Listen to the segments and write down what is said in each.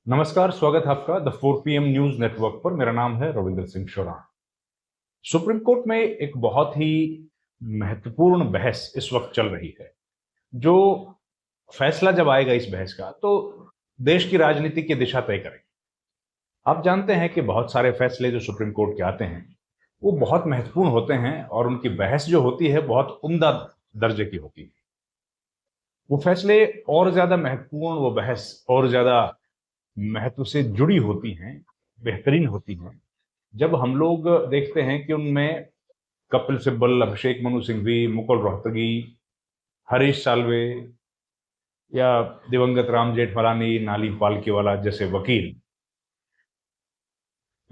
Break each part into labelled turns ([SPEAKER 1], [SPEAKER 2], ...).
[SPEAKER 1] नमस्कार, स्वागत है आपका द 4 PM न्यूज नेटवर्क पर। मेरा नाम है रविंद्र सिंह शोरान। सुप्रीम कोर्ट में एक बहुत ही महत्वपूर्ण बहस इस वक्त चल रही है। जो फैसला जब आएगा इस बहस का तो देश की राजनीति की दिशा तय करेगी। आप जानते हैं कि बहुत सारे फैसले जो सुप्रीम कोर्ट के आते हैं वो बहुत महत्वपूर्ण होते हैं और उनकी बहस जो होती है बहुत उम्दा दर्जे की होती है। वो फैसले और ज्यादा महत्वपूर्ण, वो बहस और ज्यादा महत्व से जुड़ी होती हैं, बेहतरीन होती हैं, जब हम लोग देखते हैं कि उनमें कपिल सिब्बल, अभिषेक मनु सिंघवी, मुकुल रोहतगी, हरीश साल्वे या दिवंगत राम जेठमलानी, नाली पालकीवाला जैसे वकील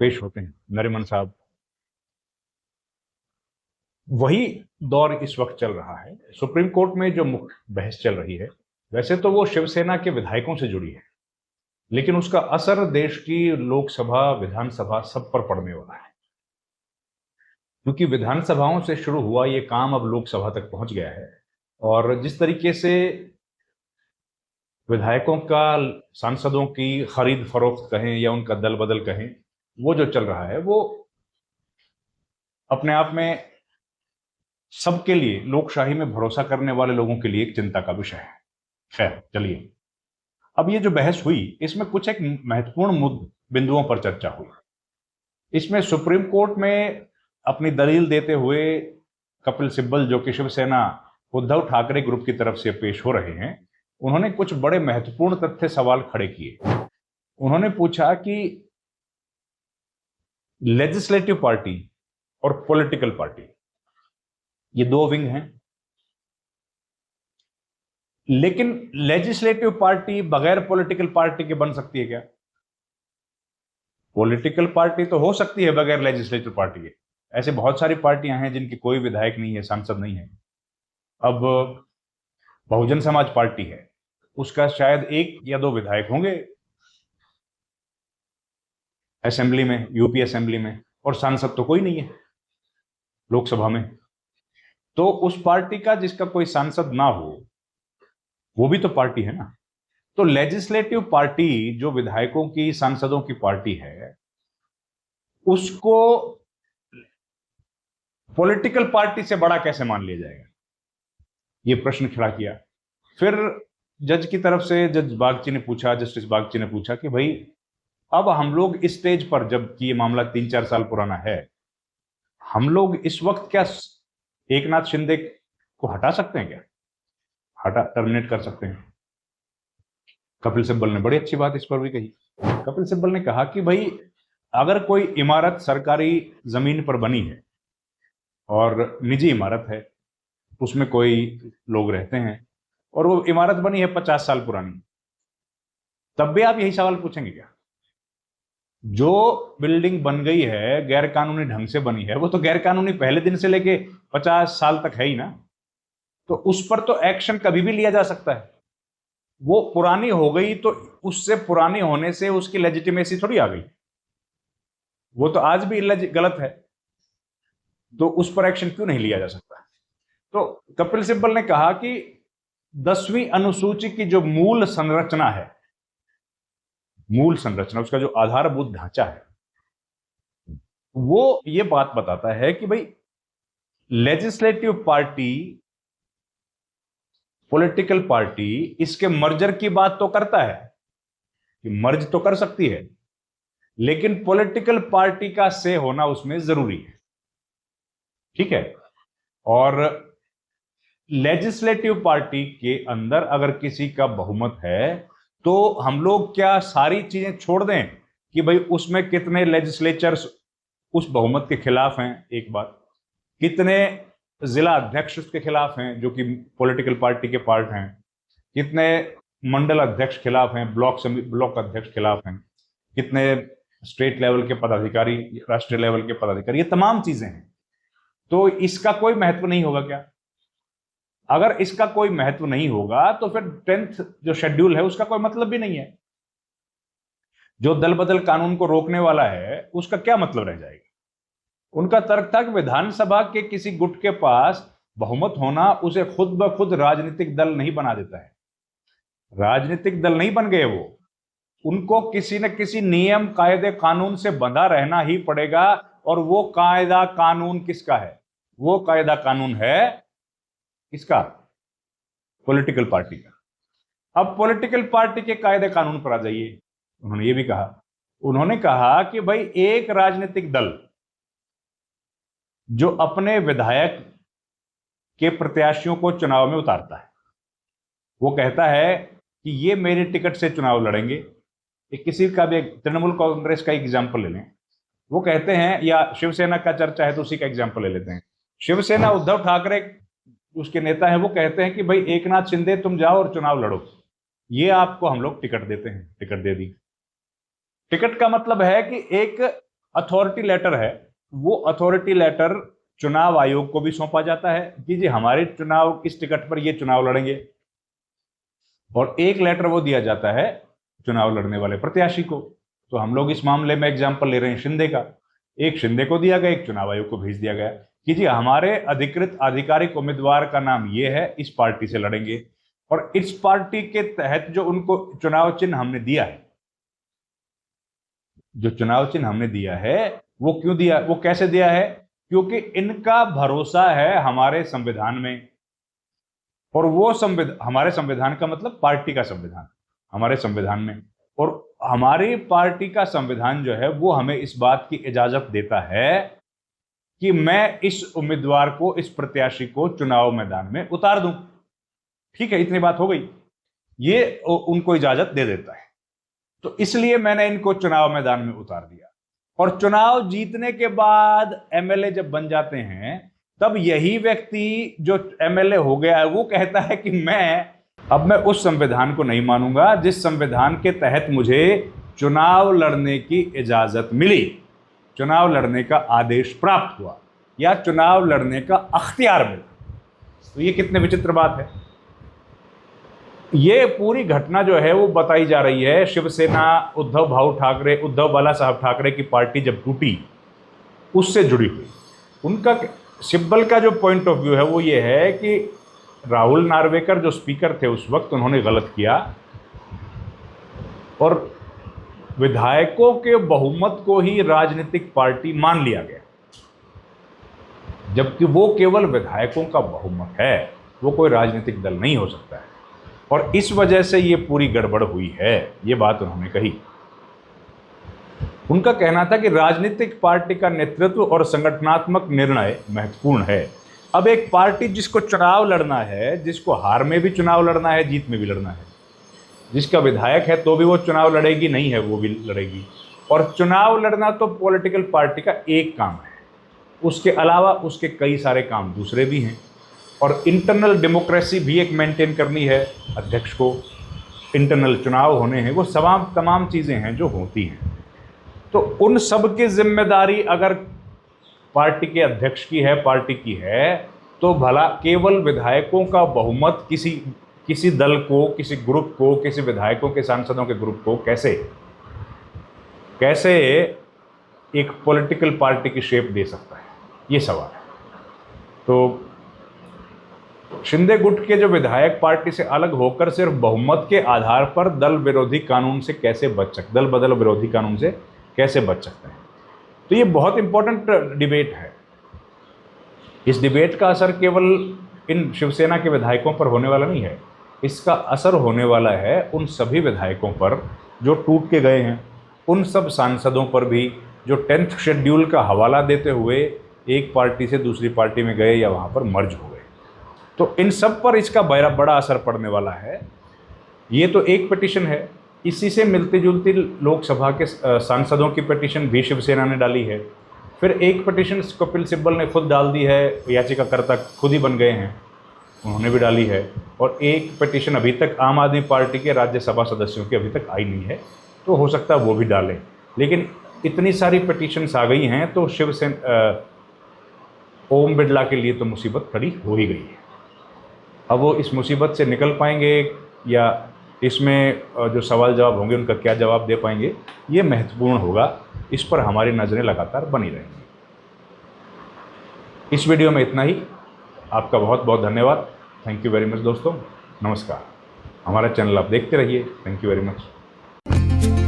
[SPEAKER 1] पेश होते हैं, नरिमन साहब। वही दौर इस वक्त चल रहा है। सुप्रीम कोर्ट में जो मुख्य बहस चल रही है, वैसे तो वो शिवसेना के विधायकों से जुड़ी है, लेकिन उसका असर देश की लोकसभा, विधानसभा सब पर पड़ने वाला है। क्योंकि विधानसभाओं से शुरू हुआ ये काम अब लोकसभा तक पहुंच गया है और जिस तरीके से विधायकों का, सांसदों की खरीद फरोख्त कहें या उनका दल बदल कहें, वो जो चल रहा है वो अपने आप में सबके लिए, लोकशाही में भरोसा करने वाले लोगों के लिए एक चिंता का विषय है। खैर चलिए, अब ये जो बहस हुई इसमें कुछ एक महत्वपूर्ण बिंदुओं पर चर्चा हुई। इसमें सुप्रीम कोर्ट में अपनी दलील देते हुए कपिल सिब्बल, जो कि शिवसेना उद्धव ठाकरे ग्रुप की तरफ से पेश हो रहे हैं, उन्होंने कुछ बड़े महत्वपूर्ण तथ्य सवाल खड़े किए। उन्होंने पूछा कि लेजिस्लेटिव पार्टी और पॉलिटिकल पार्टी, ये दो विंग हैं, लेकिन लेजिस्लेटिव पार्टी बगैर पॉलिटिकल पार्टी के बन सकती है क्या? पॉलिटिकल पार्टी तो हो सकती है बगैर लेजिस्लेटिव पार्टी के। ऐसे बहुत सारी पार्टियां हैं जिनकी कोई विधायक नहीं है, सांसद नहीं है। अब बहुजन समाज पार्टी है, उसका शायद 1 या 2 विधायक होंगे असेंबली में, यूपी असेंबली में, और सांसद तो कोई नहीं है लोकसभा में। तो उस पार्टी का जिसका कोई सांसद ना हो, वो भी तो पार्टी है ना। तो लेजिस्लेटिव पार्टी जो विधायकों की, सांसदों की पार्टी है, उसको पॉलिटिकल पार्टी से बड़ा कैसे मान लिया जाएगा, ये प्रश्न खड़ा किया। फिर जज की तरफ से जज बागची ने पूछा, जस्टिस बागची ने पूछा कि भाई अब हम लोग इस स्टेज पर, जबकि ये मामला 3-4 साल पुराना है, हम लोग इस वक्त क्या एकनाथ शिंदे को हटा सकते हैं क्या? टर्मिनेट कर सकते हैं? कपिल सिब्बल ने बड़ी अच्छी बात इस पर भी कही। कपिल सिब्बल ने कहा कि भाई अगर कोई इमारत सरकारी जमीन पर बनी है और निजी इमारत है, उसमें कोई लोग रहते हैं और वो इमारत बनी है 50 साल पुरानी, तब भी आप यही सवाल पूछेंगे क्या? जो बिल्डिंग बन गई है गैर कानूनी ढंग से बनी है, वो तो गैर कानूनी पहले दिन से लेके 50 साल तक है ही ना। तो उस पर तो एक्शन कभी भी लिया जा सकता है। वो पुरानी हो गई तो उससे पुरानी होने से उसकी लेजिटिमेसी थोड़ी आ गई, वो तो आज भी गलत है, तो उस पर एक्शन क्यों नहीं लिया जा सकता? तो कपिल सिब्बल ने कहा कि 10वीं अनुसूची की जो मूल संरचना है, मूल संरचना, उसका जो आधारभूत ढांचा है, वो ये बात बताता है कि भाई लेजिस्लेटिव पार्टी, पॉलिटिकल पार्टी इसके मर्जर की बात तो करता है कि मर्ज तो कर सकती है, लेकिन पॉलिटिकल पार्टी का से होना उसमें जरूरी है। ठीक है? और लेजिस्लेटिव पार्टी के अंदर अगर किसी का बहुमत है तो हम लोग क्या सारी चीजें छोड़ दें कि भाई उसमें कितने लेजिस्लेचर्स उस बहुमत के खिलाफ हैं, एक बात, कितने जिला अध्यक्ष उसके खिलाफ हैं जो कि पॉलिटिकल पार्टी के पार्ट हैं, कितने मंडल अध्यक्ष खिलाफ हैं, ब्लॉक अध्यक्ष खिलाफ हैं, कितने स्टेट लेवल के पदाधिकारी, राष्ट्रीय लेवल के पदाधिकारी, ये तमाम चीजें हैं। तो इसका कोई महत्व नहीं होगा क्या? अगर इसका कोई महत्व नहीं होगा तो फिर 10th जो शेड्यूल है उसका कोई मतलब भी नहीं है। जो दल बदल कानून को रोकने वाला है उसका क्या मतलब रह जाएगा? उनका तर्क था कि विधानसभा के किसी गुट के पास बहुमत होना उसे खुद ब खुद राजनीतिक दल नहीं बना देता है। राजनीतिक दल नहीं बन गए उनको किसी न किसी नियम कायदे कानून से बंधा रहना ही पड़ेगा। और वो कायदा कानून किसका है? वो कायदा कानून है किसका? पॉलिटिकल पार्टी का। अब पॉलिटिकल पार्टी के कायदे कानून पर आ जाइए। उन्होंने ये भी कहा, उन्होंने कहा कि भाई एक राजनीतिक दल जो अपने विधायक के प्रत्याशियों को चुनाव में उतारता है, वो कहता है कि ये मेरे टिकट से चुनाव लड़ेंगे। एक किसी का भी, तृणमूल कांग्रेस का एग्जाम्पल ले लें, वो कहते हैं, या शिवसेना का चर्चा है तो उसी का एग्जाम्पल ले लेते हैं। शिवसेना उद्धव ठाकरे उसके नेता हैं, वो कहते हैं कि भाई एकनाथ शिंदे तुम जाओ और चुनाव लड़ो, ये आपको हम लोग टिकट देते हैं। टिकट दे दी। टिकट का मतलब है कि एक अथॉरिटी लेटर है, वो अथॉरिटी लेटर चुनाव आयोग को भी सौंपा जाता है कि जी हमारे चुनाव इस टिकट पर ये चुनाव लड़ेंगे, और एक लेटर वो दिया जाता है चुनाव लड़ने वाले प्रत्याशी को। तो हम लोग इस मामले में एग्जाम्पल ले रहे हैं शिंदे का। एक शिंदे को दिया गया, एक चुनाव आयोग को भेज दिया गया कि जी हमारे अधिकृत आधिकारिक उम्मीदवार का नाम ये है, इस पार्टी से लड़ेंगे। और इस पार्टी के तहत जो उनको चुनाव चिन्ह हमने दिया है, जो चुनाव चिन्ह हमने दिया है, वो क्यों दिया, वो कैसे दिया है? क्योंकि इनका भरोसा है हमारे संविधान में। और वो हमारे संविधान का मतलब पार्टी का संविधान, हमारे संविधान में। और हमारी पार्टी का संविधान जो है वो हमें इस बात की इजाजत देता है कि मैं इस उम्मीदवार को, इस प्रत्याशी को चुनाव मैदान में उतार दूं। ठीक है, इतनी बात हो गई। ये उनको इजाजत दे देता है, तो इसलिए मैंने इनको चुनाव मैदान में उतार दिया। और चुनाव जीतने के बाद एमएलए जब बन जाते हैं, तब यही व्यक्ति जो एमएलए हो गया है वो कहता है कि मैं उस संविधान को नहीं मानूंगा जिस संविधान के तहत मुझे चुनाव लड़ने की इजाजत मिली, चुनाव लड़ने का आदेश प्राप्त हुआ, या चुनाव लड़ने का अख्तियार मिला। तो ये कितने विचित्र बात है। ये पूरी घटना जो है वो बताई जा रही है शिवसेना, उद्धव बाला साहब ठाकरे की पार्टी जब टूटी उससे जुड़ी हुई। उनका सिब्बल का जो पॉइंट ऑफ व्यू है वो ये है कि राहुल नार्वेकर जो स्पीकर थे उस वक्त, उन्होंने गलत किया और विधायकों के बहुमत को ही राजनीतिक पार्टी मान लिया गया, जबकि वो केवल विधायकों का बहुमत है, वो कोई राजनीतिक दल नहीं हो सकता है। और इस वजह से ये पूरी गड़बड़ हुई है, ये बात उन्होंने कही। उनका कहना था कि राजनीतिक पार्टी का नेतृत्व और संगठनात्मक निर्णय महत्वपूर्ण है। अब एक पार्टी जिसको चुनाव लड़ना है, जिसको हार में भी चुनाव लड़ना है, जीत में भी लड़ना है, जिसका विधायक है तो भी वो चुनाव लड़ेगी, नहीं है वो भी लड़ेगी। और चुनाव लड़ना तो पॉलिटिकल पार्टी का एक काम है, उसके अलावा उसके कई सारे काम दूसरे भी हैं। और इंटरनल डेमोक्रेसी भी एक मेंटेन करनी है अध्यक्ष को, इंटरनल चुनाव होने हैं, वो तमाम चीज़ें हैं जो होती हैं। तो उन सब की जिम्मेदारी अगर पार्टी के अध्यक्ष की है, पार्टी की है, तो भला केवल विधायकों का बहुमत किसी दल को, किसी ग्रुप को, किसी विधायकों के, सांसदों के ग्रुप को कैसे एक पॉलिटिकल पार्टी की शेप दे सकता है, ये सवाल है। तो शिंदे गुट के जो विधायक पार्टी से अलग होकर सिर्फ बहुमत के आधार पर दल विरोधी कानून से कैसे बच सकते, दल बदल विरोधी कानून से कैसे बच सकते हैं, तो ये बहुत इंपॉर्टेंट डिबेट है। इस डिबेट का असर केवल इन शिवसेना के विधायकों पर होने वाला नहीं है, इसका असर होने वाला है उन सभी विधायकों पर जो टूट के गए हैं, उन सब सांसदों पर भी जो 10th शेड्यूल का हवाला देते हुए एक पार्टी से दूसरी पार्टी में गए या वहाँ पर मर्ज हो गए। तो इन सब पर इसका बड़ा असर पड़ने वाला है। ये तो एक पिटीशन है, इसी से मिलती जुलती लोकसभा के सांसदों की पिटीशन भी शिवसेना ने डाली है। फिर एक पिटीशन कपिल सिब्बल ने खुद डाल दी है, याचिकाकर्ता खुद ही बन गए हैं, उन्होंने भी डाली है। और एक पिटीशन अभी तक आम आदमी पार्टी के राज्यसभा सदस्यों की अभी तक आई नहीं है, तो हो सकता है वो भी डालें। लेकिन इतनी सारी पिटीशन्स आ गई हैं तो ओम बिरला के लिए तो मुसीबत खड़ी हो ही गई है। अब वो इस मुसीबत से निकल पाएंगे या इसमें जो सवाल जवाब होंगे उनका क्या जवाब दे पाएंगे, ये महत्वपूर्ण होगा। इस पर हमारी नज़रें लगातार बनी रहेंगी। इस वीडियो में इतना ही। आपका बहुत बहुत धन्यवाद। थैंक यू वेरी मच दोस्तों, नमस्कार। हमारा चैनल आप देखते रहिए। Thank you very much.